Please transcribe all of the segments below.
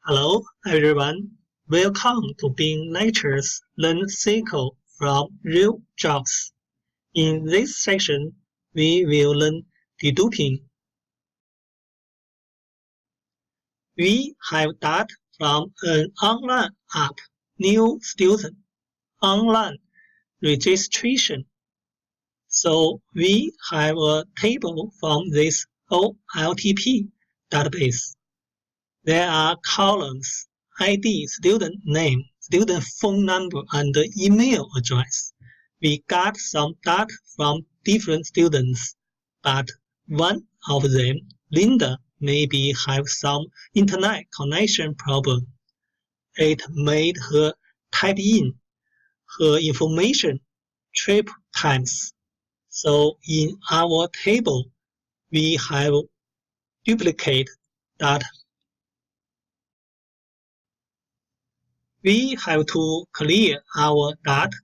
Hello, everyone. Welcome to Bing Lectures Learn SQL from Real Jobs. In this section, we will learn deduping. We have data from an online app, New Student, online registration. So we have a table from this OLTP database. There are columns, ID, student name, student phone number, and email address. We got some data from different students, but one of them, Linda, maybe have some internet connection problem. It made her type in her information triple times. So in our table, we have duplicate data. We have to clear our data,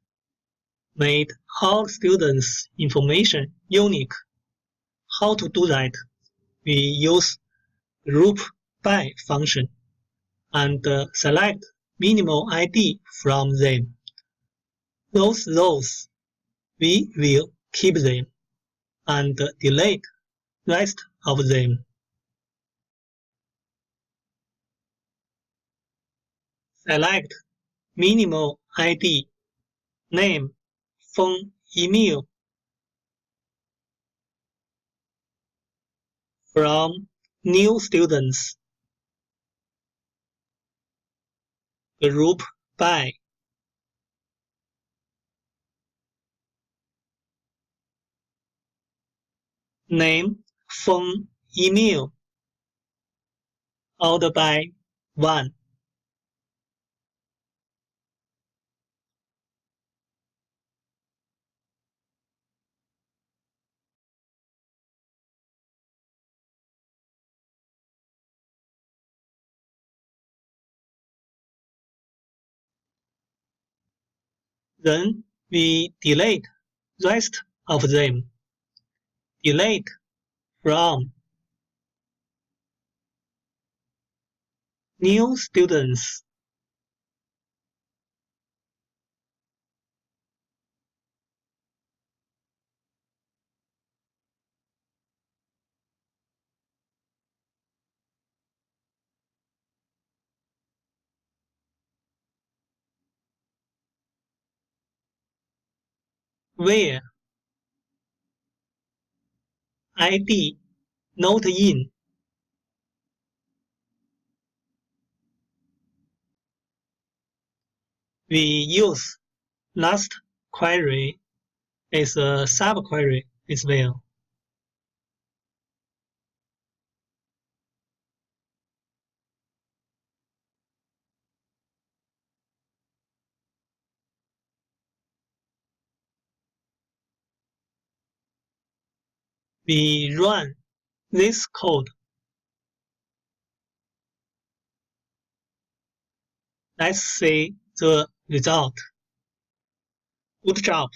make all students' information unique. How to do that? We use group by function and select minimal ID from them. Those rows, we will keep them and delete rest of them. Select minimal ID, name, phone, email from new students. Group by. Name, phone, email. Order by 1. Then we delete rest of them. Delete from new students. Where ID not in. We use last query as a subquery as well. We run this code. Let's see the result. Good job.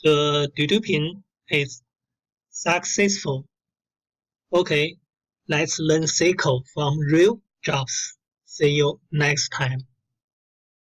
The deduping is successful. Okay, let's learn SQL from real jobs. See you next time.